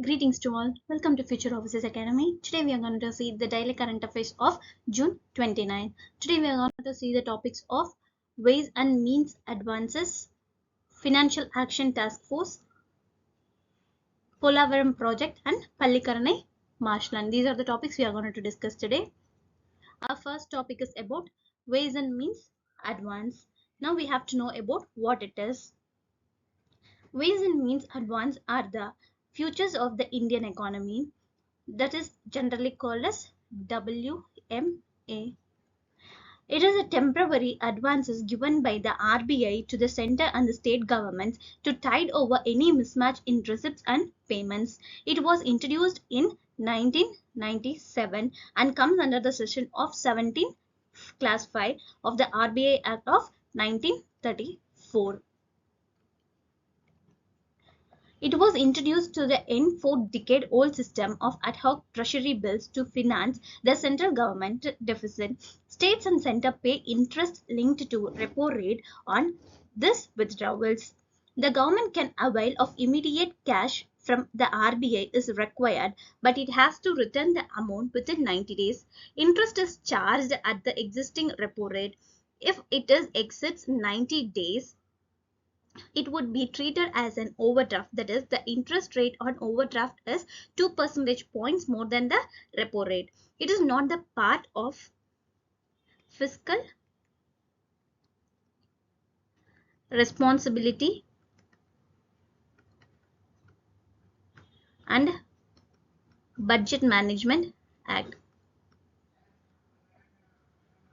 Greetings to all. Welcome to Future Officers Academy. Today we are going to see the daily current affairs of June 29. Today we are going to see the topics of Ways and Means Advances, Financial Action Task Force, POAM Project and Pallikaranai Marshland. These are the topics we are going to discuss today. Our first topic is about Ways and Means Advance. Now we have to know about what it is. Ways and Means Advance are the futures of the Indian economy, that is generally called as WMA. It is a temporary advances given by the RBI to the center and the state governments to tide over any mismatch in receipts and payments. It was introduced in 1997 and comes under the section of 17 class 5 of the RBI Act of 1934. It was introduced to the end 4-decade-old system of ad hoc treasury bills to finance the central government deficit. States and center pay interest linked to repo rate on this withdrawals. The government can avail of immediate cash from the RBI is required, but it has to return the amount within 90 days. Interest is charged at the existing repo rate. If it exceeds 90 days, it would be treated as an overdraft. That is, the interest rate on overdraft is 2 percentage points more than the repo rate. It is not the part of fiscal responsibility and budget management act.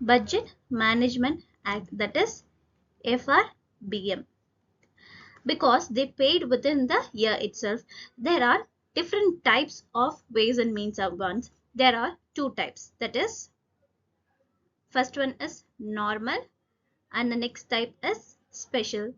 Budget management act, that is FRBM, because they paid within the year itself. There are different types of ways and means advance. There are two types, that is, first one is normal and the next type is special.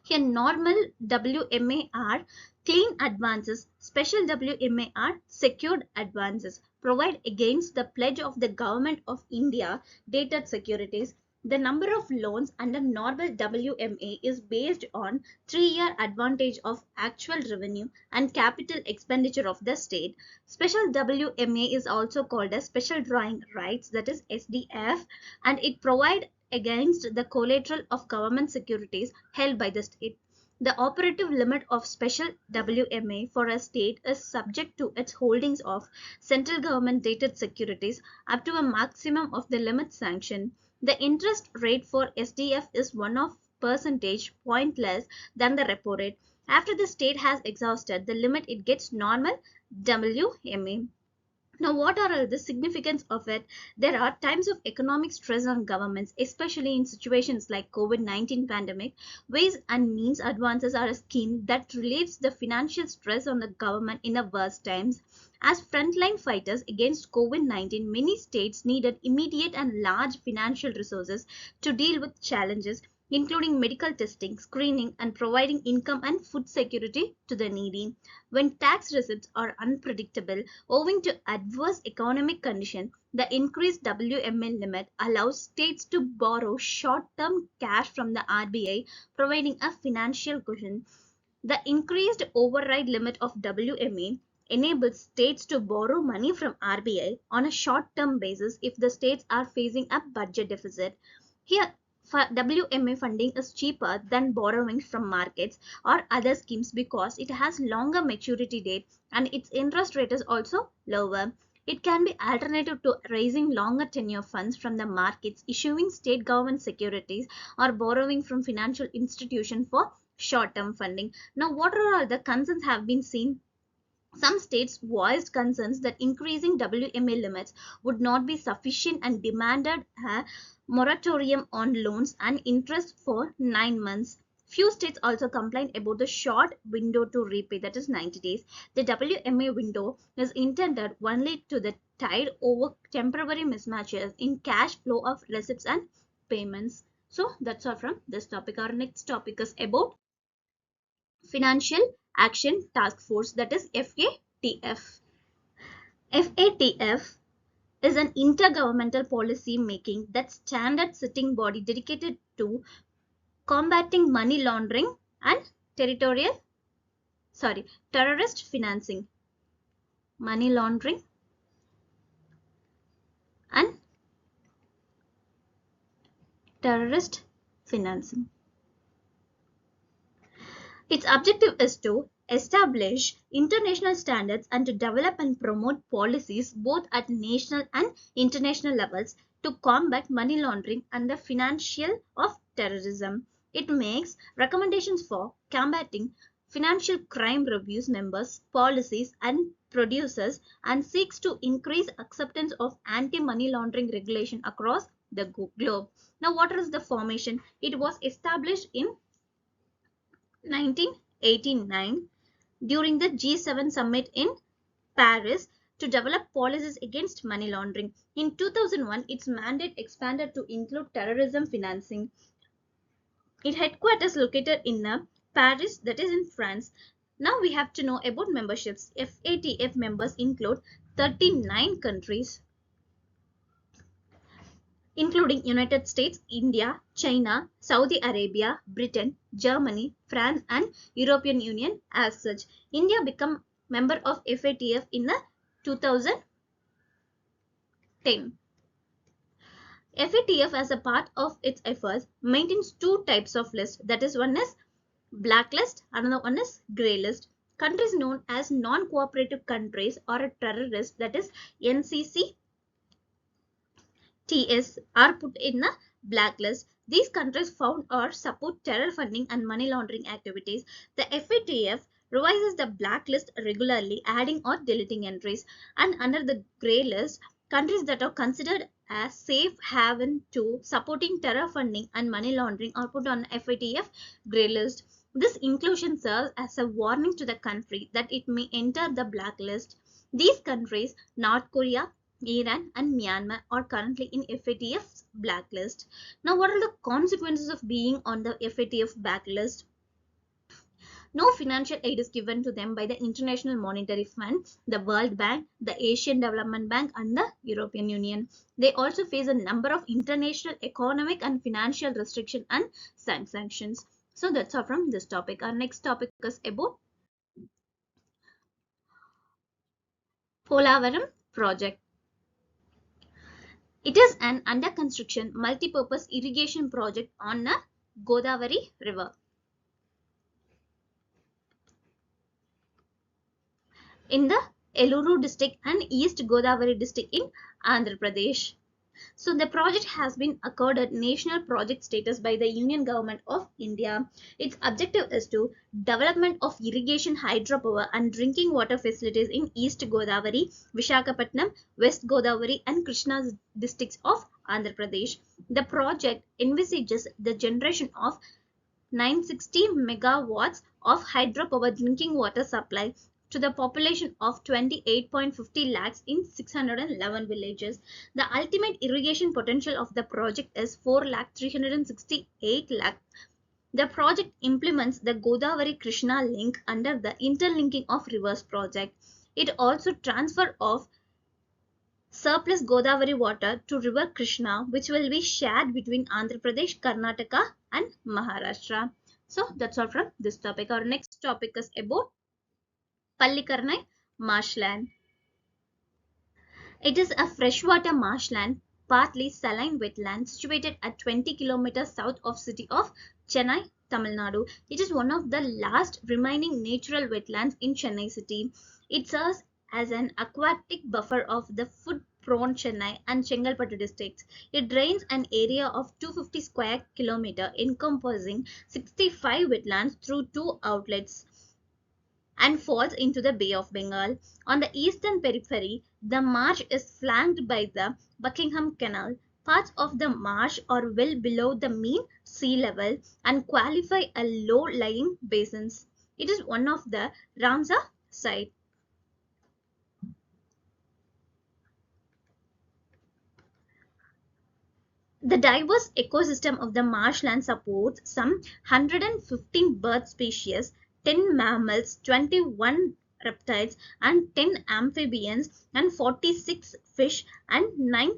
Here normal WMA are clean advances, special WMA are secured advances, provide against the pledge of the government of India dated securities. The number of loans under normal WMA is based on 3-year advantage of actual revenue and capital expenditure of the state. Special WMA is also called as special drawing rights, that is SDF, and it provides against the collateral of government securities held by the state. The operative limit of special WMA for a state is subject to its holdings of central government dated securities up to a maximum of the limit sanctioned. The interest rate for SDF is 1 of percentage point less than the repo rate. After the state has exhausted the limit, it gets normal WMA. Now, what are the significance of it? There are times of economic stress on governments, especially in situations like COVID-19 pandemic. Ways and means advances are a scheme that relieves the financial stress on the government in the worst times. As frontline fighters against COVID-19, many states needed immediate and large financial resources to deal with challenges, including medical testing, screening, and providing income and food security to the needy. When tax receipts are unpredictable owing to adverse economic conditions, the increased WMA limit allows states to borrow short-term cash from the RBI, providing a financial cushion. The increased override limit of WMA enables states to borrow money from RBI on a short-term basis if the states are facing a budget deficit. Here, WMA funding is cheaper than borrowing from markets or other schemes because it has longer maturity date and its interest rate is also lower. It can be alternative to raising longer tenure funds from the markets, issuing state government securities, or borrowing from financial institutions for short-term funding. Now, what are all the concerns have been seen? Some states voiced concerns that increasing WMA limits would not be sufficient and demanded a moratorium on loans and interest for 9 months. Few states also complained about the short window to repay, that is 90 days. The WMA window is intended only to the tide over temporary mismatches in cash flow of receipts and payments. So that's all from this topic. Our next topic is about Financial Action Task Force, that is FATF. FATF is an intergovernmental policy making that standard sitting body dedicated to combating money laundering and territorial terrorist financing, money laundering, and terrorist financing. Its objective is to establish international standards and to develop and promote policies both at national and international levels to combat money laundering and the financial of terrorism. It makes recommendations for combating financial crime, reviews members, policies, and produces and seeks to increase acceptance of anti-money laundering regulation across the globe. Now, what is the formation? It was established in 1989 during the G7 summit in Paris to develop policies against money laundering. In 2001, its mandate expanded to include terrorism financing. Its headquarters located in Paris, that is in France. Now we have to know about memberships. FATF members include 39 countries, including United States, India, China, Saudi Arabia, Britain, Germany, France, and European Union. As such, India became member of FATF in the 2010. FATF, as a part of its efforts, maintains two types of lists. That is, one is blacklist, another one is grey list. Countries known as non-cooperative countries or a terrorist, that is NCC TS, are put in a blacklist. These countries found or support terror funding and money laundering activities. The FATF revises the blacklist regularly, adding or deleting entries. And under the grey list, countries that are considered as safe haven to supporting terror funding and money laundering are put on FATF grey list. This inclusion serves as a warning to the country that it may enter the blacklist. These countries, North Korea, Iran, and Myanmar, are currently in FATF's blacklist. Now, what are the consequences of being on the FATF blacklist? No financial aid is given to them by the International Monetary Fund, the World Bank, the Asian Development Bank, and the European Union. They also face a number of international economic and financial restrictions and sanctions. So that's all from this topic. Our next topic is about POAM Project. It is an under construction multi-purpose irrigation project on the Godavari River in the Eluru district and East Godavari district in Andhra Pradesh. So the project has been accorded national project status by the Union Government of India. Its objective is to development of irrigation, hydropower and drinking water facilities in East Godavari, Visakhapatnam, West Godavari and Krishna districts of Andhra Pradesh. The project envisages the generation of 960 megawatts of hydropower drinking water supply to the population of 28.50 lakhs in 611 villages. The ultimate irrigation potential of the project is 4 lakh 368 lakh. The project implements the Godavari Krishna link under the interlinking of rivers project. It also transfer of surplus Godavari water to river Krishna, which will be shared between Andhra Pradesh, Karnataka and Maharashtra. So that's all from this topic. Our next topic is about Pallikarnai marshland. It is a freshwater marshland, partly saline wetland situated at 20 kilometers south of city of Chennai, Tamil Nadu. It is one of the last remaining natural wetlands in Chennai city. It serves as an aquatic buffer of the flood-prone Chennai and Chengalpattu districts. It drains an area of 250 square kilometer encompassing 65 wetlands through two outlets and falls into the Bay of Bengal. On the eastern periphery, the marsh is flanked by the Buckingham Canal. Parts of the marsh are well below the mean sea level and qualify as low-lying basins. It is one of the Ramsar sites. The diverse ecosystem of the marshland supports some 115 bird species, 10 mammals, 21 reptiles, and 10 amphibians, and 46 fish, and 9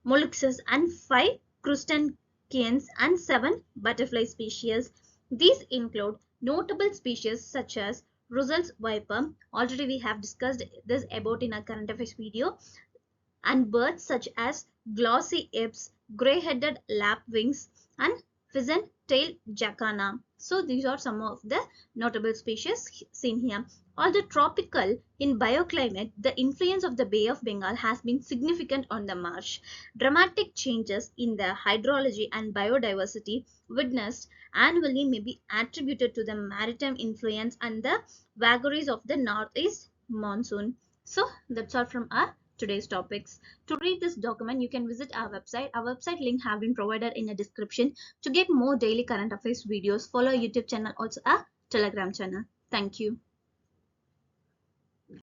mollusks, and 5 crustaceans, and 7 butterfly species. These include Notable species such as Russell's viper, already we have discussed this about in a current affairs video, and birds such as glossy apes, gray-headed lapwings, and pheasant-tailed jacana. So these are some of the notable species seen here. Although tropical in bioclimate, the influence of the Bay of Bengal has been significant on the marsh. Dramatic changes in the hydrology and biodiversity witnessed annually may be attributed to the maritime influence and the vagaries of the northeast monsoon. So that's all from our today's topics. To read this document, you can visit our website. Our website link have been provided in the description. To get more daily current affairs videos, follow our YouTube channel, also our Telegram channel. Thank you.